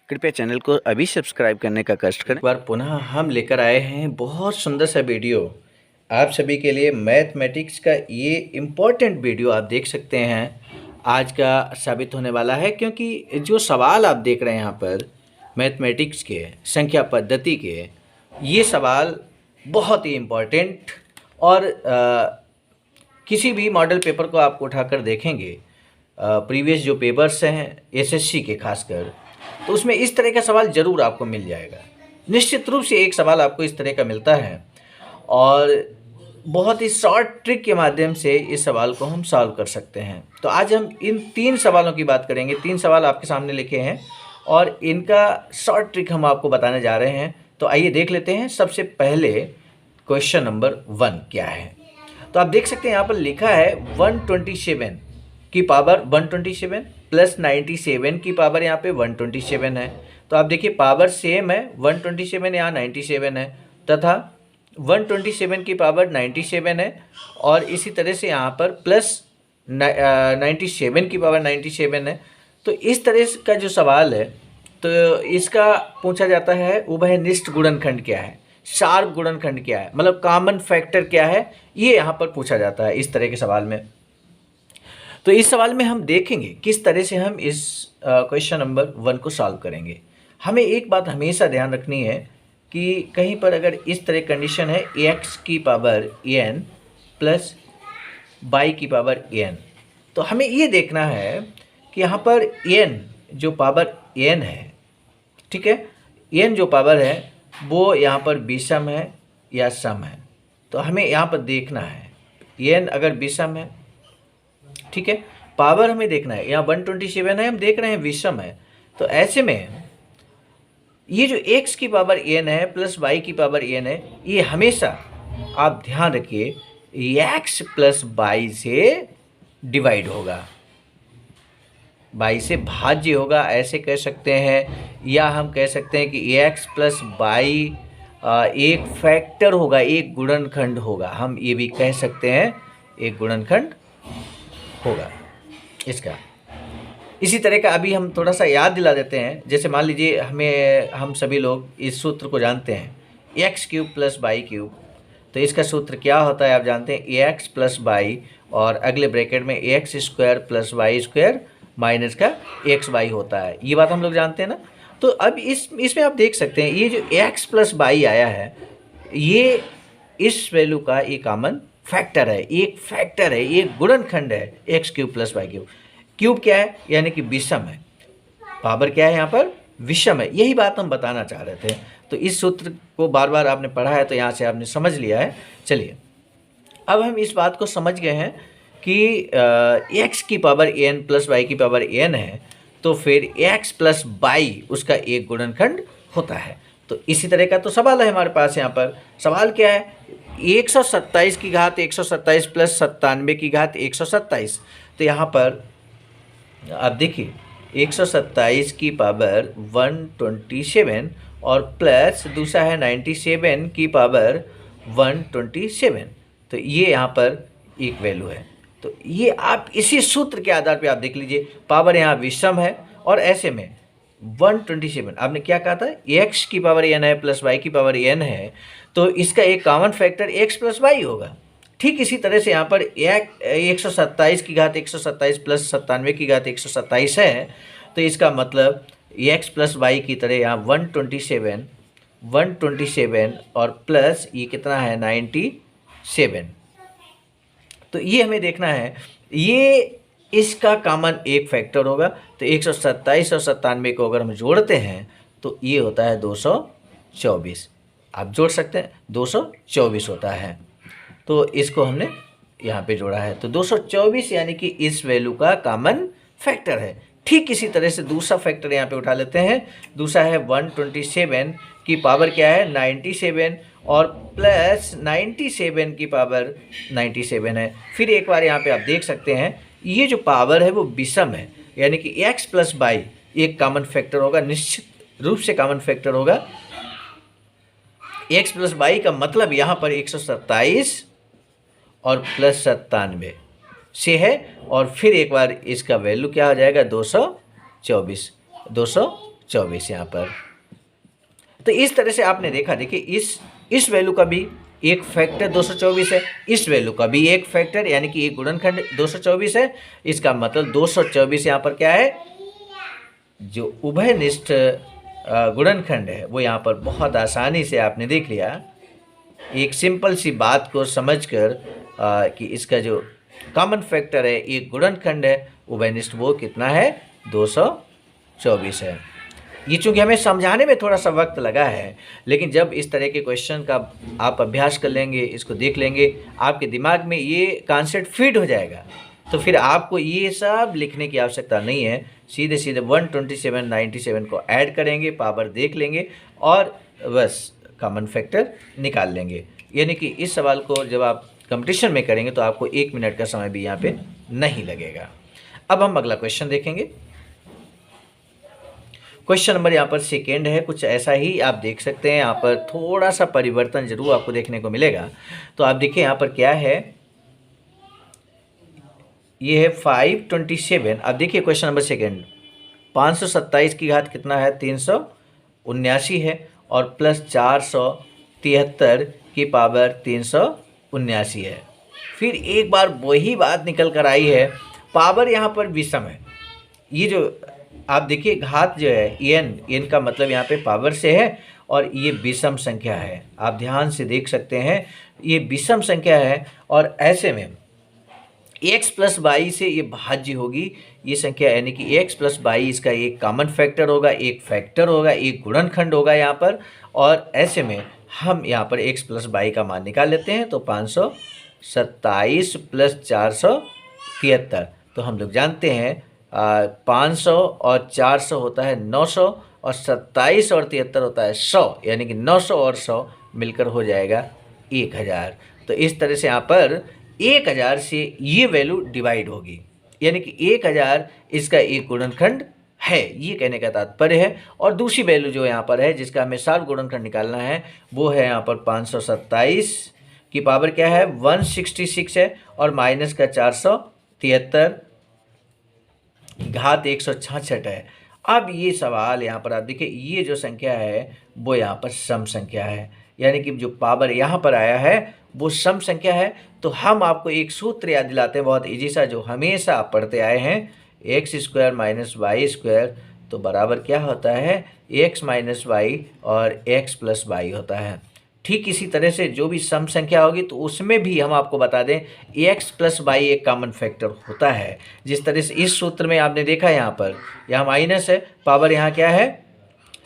कृपया चैनल को अभी सब्सक्राइब करने का कष्ट करें। एक बार पुनः हम लेकर आए हैं बहुत सुंदर सा वीडियो आप सभी के लिए। मैथमेटिक्स का ये इम्पोर्टेंट वीडियो आप देख सकते हैं, आज का साबित होने वाला है, क्योंकि जो सवाल आप देख रहे हैं यहाँ पर मैथमेटिक्स के संख्या पद्धति के, ये सवाल बहुत ही इम्पोर्टेंट और किसी भी मॉडल पेपर को आप उठाकर देखेंगे, प्रीवियस जो पेपर्स हैं एसएससी के खासकर, तो उसमें इस तरह का सवाल ज़रूर आपको मिल जाएगा। निश्चित रूप से एक सवाल आपको इस तरह का मिलता है और बहुत ही शॉर्ट ट्रिक के माध्यम से इस सवाल को हम सॉल्व कर सकते हैं। तो आज हम इन 3 सवालों की बात करेंगे। 3 सवाल आपके सामने लिखे हैं और इनका शॉर्ट ट्रिक हम आपको बताने जा रहे हैं। तो आइए देख लेते हैं। सबसे पहले क्वेश्चन नंबर 1 क्या है। तो आप देख सकते हैं यहाँ पर लिखा है 127 की पावर 127 प्लस 97 की पावर यहाँ पे 127 है। तो आप देखिए पावर सेम है, 127 यहाँ 97 है तथा 127 की पावर 97 है और इसी तरह से यहाँ पर प्लस 97 की पावर 97 है। तो इस तरह का जो सवाल है, तो इसका पूछा जाता है उभयनिष्ठ गुणनखंड क्या है, शार्प गुणनखंड क्या है, मतलब कॉमन फैक्टर क्या है, ये यहाँ पर पूछा जाता है इस तरह के सवाल में। तो इस सवाल में हम देखेंगे किस तरह से हम इस क्वेश्चन नंबर 1 को सॉल्व करेंगे। हमें एक बात हमेशा ध्यान रखनी है कि कहीं पर अगर इस तरह कंडीशन है x की पावर n प्लस y की पावर n, तो हमें ये देखना है कि यहाँ पर n जो पावर n है, ठीक है, n जो पावर है वो यहाँ पर विषम है या सम है। तो हमें यहाँ पर देखना है n अगर विषम है, ठीक है, पावर हमें देखना है, यहाँ 127 है, हम देख रहे हैं विषम है। तो ऐसे में ये जो x की पावर n है प्लस y की पावर n है, ये हमेशा आप ध्यान रखिए x प्लस y से डिवाइड होगा, y से भाज्य होगा, ऐसे कह सकते हैं। या हम कह सकते हैं कि x प्लस y एक फैक्टर होगा, एक गुणनखंड होगा, हम ये भी कह सकते हैं एक गुणनखंड होगा इसका। इसी तरह का अभी हम थोड़ा सा याद दिला देते हैं। जैसे मान लीजिए हम सभी लोग इस सूत्र को जानते हैं x cube plus y cube. तो इसका सूत्र क्या होता है आप जानते हैं, ए एक्स प्लस वाई और अगले ब्रैकेट में a x square plus y square minus का एक्स वाई होता है। ये बात हम लोग जानते हैं ना। तो अब इसमें आप देख सकते हैं ये जो एक्स प्लस वाई आया है, ये इस वैल्यू का एक कॉमन फैक्टर है, एक फैक्टर है, एक गुणनखंड है x cube plus y cube. Cube क्या है, यानी कि विषम है, पावर क्या है यहाँ पर विषम है। यही बात हम बताना चाह रहे थे। तो इस सूत्र को बार बार आपने पढ़ा है तो यहाँ से आपने समझ लिया है। चलिए अब हम इस बात को समझ गए हैं कि एक्स की पावर एन प्लस वाई की पावर एन है, तो फिर एक्स प्लस वाई उसका एक गुणनखंड होता है। तो इसी तरह का तो सवाल है हमारे पास। यहाँ पर सवाल क्या है, 127 की घात 127 प्लस 97 की घात 127। तो यहाँ पर आप देखिए 127 की पावर 127 और प्लस दूसरा है 97 की पावर 127। तो ये यहाँ पर एक वैल्यू है। तो ये आप इसी सूत्र के आधार पे आप देख लीजिए, पावर यहाँ विषम है और ऐसे में 127 आपने क्या कहा था, x की पावर n है प्लस y की पावर n है, तो इसका एक common factor x plus y होगा। ठीक इसी तरह से यहाँ पर 127 की घात 127 प्लस 97 की घात 127 है, तो इसका मतलब x प्लस y की तरह यहाँ 127 और प्लस ये कितना है 97। तो ये हमें देखना है, ये इसका कॉमन एक फैक्टर होगा। तो 127 और 97 को अगर हम जोड़ते हैं तो ये होता है 224। आप जोड़ सकते हैं, 224 होता है। तो इसको हमने यहाँ पे जोड़ा है, तो 224 यानी कि इस वैल्यू का कॉमन फैक्टर है। ठीक इसी तरह से दूसरा फैक्टर यहाँ पे उठा लेते हैं। दूसरा है 127 की पावर क्या है 97 और प्लस 97 की पावर 97 है। फिर एक बार यहाँ पे आप देख सकते हैं ये जो पावर है वो विषम है, यानी कि x प्लस वाई एक कॉमन फैक्टर होगा, निश्चित रूप से कॉमन फैक्टर होगा। x प्लस वाई का मतलब यहाँ पर 127 और प्लस 97 से है, और फिर एक बार इसका वैल्यू क्या हो जाएगा 224। 224 यहाँ पर। तो इस तरह से आपने देखा, देखिए इस वैल्यू का भी एक फैक्टर 224 है, इस वैल्यू का भी एक फैक्टर यानी कि एक गुणनखंड 224 है। इसका मतलब 224 यहाँ पर क्या है, जो उभयनिष्ठ गुणनखंड है वो यहाँ पर बहुत आसानी से आपने देख लिया। एक सिंपल सी बात को समझकर कि इसका जो कॉमन फैक्टर है एक गुणनखंड है उभयनिष्ठ, वो कितना है, 224 है। ये चूँकि हमें समझाने में थोड़ा सा वक्त लगा है, लेकिन जब इस तरह के क्वेश्चन का आप अभ्यास कर लेंगे, इसको देख लेंगे, आपके दिमाग में ये कॉन्सेप्ट फिट हो जाएगा, तो फिर आपको ये सब लिखने की आवश्यकता नहीं है। सीधे सीधे 127 97 को ऐड करेंगे, पावर देख लेंगे और बस कॉमन फैक्टर निकाल लेंगे। यानी कि इस सवाल को जब आप कंपटीशन में करेंगे तो आपको 1 मिनट का समय भी यहाँ पे नहीं लगेगा। अब हम अगला क्वेश्चन देखेंगे। क्वेश्चन नंबर यहाँ पर सेकेंड है, कुछ ऐसा ही आप देख सकते हैं। यहाँ पर थोड़ा सा परिवर्तन जरूर आपको देखने को मिलेगा। तो आप देखिए यहाँ पर क्या है, ये है 527। अब देखिए क्वेश्चन नंबर सेकेंड, 527 की घात कितना है, 379 है, और प्लस 473 की पावर 379 है। फिर एक बार वही बात निकल कर आई है, पावर यहाँ पर विषम है। ये जो आप देखिए घात जो है एन का मतलब यहाँ पे पावर से है और ये विषम संख्या है। आप ध्यान से देख सकते हैं ये विषम संख्या है और ऐसे में x प्लस वाई से ये भाज्य होगी ये संख्या, यानी कि x प्लस वाई इसका एक कॉमन फैक्टर होगा, एक फैक्टर होगा, एक गुणनखंड होगा यहाँ पर। और ऐसे में हम यहाँ पर x प्लस वाई का मान निकाल लेते हैं, तो 527 प्लस 473, तो हम लोग जानते हैं 500 और 400 होता है 900 और 27 और 73 होता है 100, यानी कि 900 और 100 मिलकर हो जाएगा 1000। तो इस तरह से यहाँ पर 1000 से ये वैल्यू डिवाइड होगी, यानी कि 1000 इसका एक गुणनखंड है, ये कहने का तात्पर्य है। और दूसरी वैल्यू जो यहाँ पर है जिसका हमें सार्व गुणनखंड निकालना है वो है यहाँ पर 527 की पावर क्या है, 166 है, और माइनस का 473 घात 166 है। अब ये सवाल यहाँ पर आप देखिए ये जो संख्या है वो यहाँ पर सम संख्या है, यानी कि जो पावर यहाँ पर आया है वो सम संख्या है। तो हम आपको एक सूत्र याद दिलाते हैं बहुत इजी सा, जो हमेशा आप पढ़ते आए हैं, x square minus y square तो बराबर क्या होता है, एक्स माइनस वाई और एक्स प्लस वाई होता है। ठीक इसी तरह से जो भी सम संख्या होगी तो उसमें भी हम आपको बता दें एक्स प्लस वाई एक कॉमन फैक्टर होता है। जिस तरह से इस सूत्र में आपने देखा यहाँ पर यहाँ माइनस है, पावर यहाँ क्या है,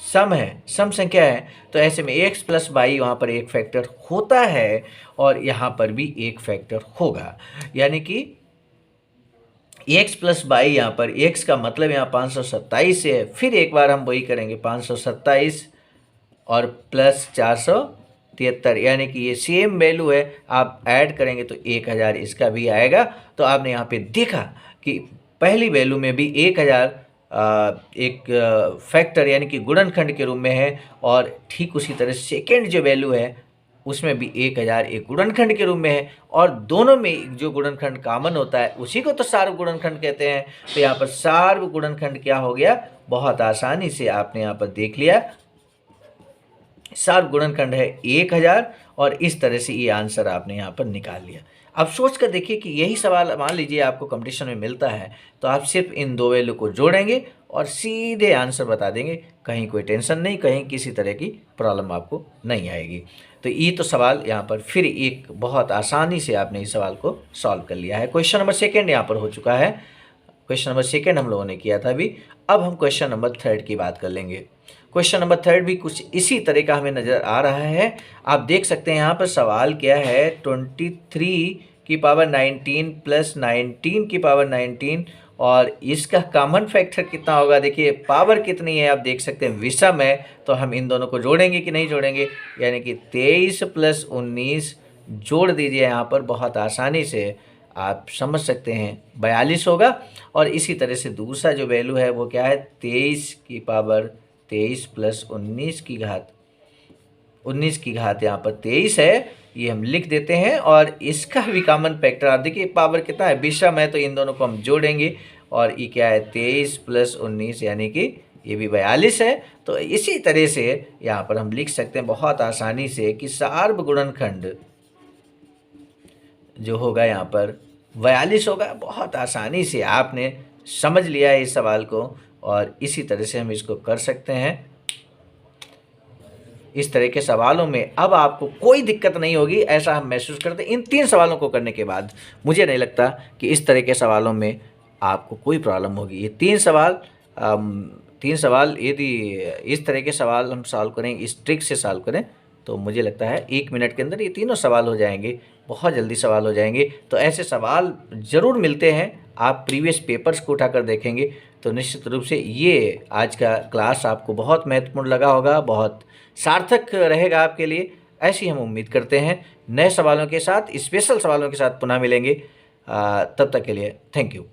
सम है, सम संख्या है, तो ऐसे में एक्स प्लस वाई वहाँ पर एक फैक्टर होता है और यहाँ पर भी एक फैक्टर होगा। यानी कि एक्स प्लस वाई यहाँ पर एक्स का मतलब यहाँ 527 से है, फिर एक बार हम वही करेंगे 527 और प्लस 473, यानी कि ये सेम वैल्यू है, आप ऐड करेंगे तो 1000 इसका भी आएगा। तो आपने यहाँ पे देखा कि पहली वैल्यू में भी 1000 एक फैक्टर यानी कि गुणनखंड के रूप में है, और ठीक उसी तरह सेकेंड जो वैल्यू है उसमें भी 1000 एक गुणनखंड के रूप में है, और दोनों में जो गुणनखंड कॉमन होता है उसी को तो सार्व गुणनखंड कहते हैं। तो यहाँ पर सार्व गुणनखंड क्या हो गया, बहुत आसानी से आपने यहाँ पर देख लिया, सार्व गुणनखंड है 1000, और इस तरह से ये आंसर आपने यहाँ पर निकाल लिया। अब सोच कर देखिए कि यही सवाल मान लीजिए आपको कंपटीशन में मिलता है तो आप सिर्फ इन दो वैल्यू को जोड़ेंगे और सीधे आंसर बता देंगे, कहीं कोई टेंशन नहीं, कहीं किसी तरह की प्रॉब्लम आपको नहीं आएगी। तो ये तो सवाल यहाँ पर फिर एक बहुत आसानी से आपने इस सवाल को सॉल्व कर लिया है। क्वेश्चन नंबर सेकेंड यहाँ पर हो चुका है, क्वेश्चन नंबर सेकेंड हम लोगों ने किया था अभी। अब हम क्वेश्चन नंबर थर्ड की बात कर लेंगे। क्वेश्चन नंबर थर्ड भी कुछ इसी तरह का हमें नज़र आ रहा है। आप देख सकते हैं यहाँ पर सवाल क्या है, 23 की पावर 19 प्लस 19 की पावर 19, और इसका कॉमन फैक्टर कितना होगा। देखिए पावर कितनी है आप देख सकते हैं, विषम है, तो हम इन दोनों को जोड़ेंगे कि नहीं जोड़ेंगे, यानी कि 23 प्लस 19 जोड़ दीजिए यहाँ पर, बहुत आसानी से आप समझ सकते हैं 42 होगा। और इसी तरह से दूसरा जो वैल्यू है वो क्या है, 23 की पावर 23 प्लस 19 की घात, 19 की घात यहाँ पर 23 है, ये हम लिख देते हैं। और इसका भी कॉमन फैक्टर आप देखिए पावर कितना है, विषम है, तो इन दोनों को हम जोड़ेंगे और ये क्या है 23 प्लस 19 यानी कि ये भी 42 है। तो इसी तरह से यहाँ पर हम लिख सकते हैं बहुत आसानी से कि सार्व गुणनखंड जो होगा यहाँ पर 42 होगा। बहुत आसानी से आपने समझ लिया है इस सवाल को, और इसी तरह से हम इसको कर सकते हैं। इस तरह के सवालों में अब आपको कोई दिक्कत नहीं होगी, ऐसा हम महसूस करते हैं। इन 3 सवालों को करने के बाद मुझे नहीं लगता कि इस तरह के सवालों में आपको कोई प्रॉब्लम होगी। ये 3 सवाल यदि इस तरह के सवाल हम सॉल्व करें, इस ट्रिक से सॉल्व करें, तो मुझे लगता है 1 मिनट के अंदर ये तीनों सवाल हो जाएंगे, बहुत जल्दी सवाल हो जाएंगे। तो ऐसे सवाल ज़रूर मिलते हैं, आप प्रीवियस पेपर्स को उठाकर देखेंगे तो निश्चित रूप से ये आज का क्लास आपको बहुत महत्वपूर्ण लगा होगा, बहुत सार्थक रहेगा आपके लिए, ऐसी हम उम्मीद करते हैं। नए सवालों के साथ, स्पेशल सवालों के साथ पुनः मिलेंगे। तब तक के लिए थैंक यू।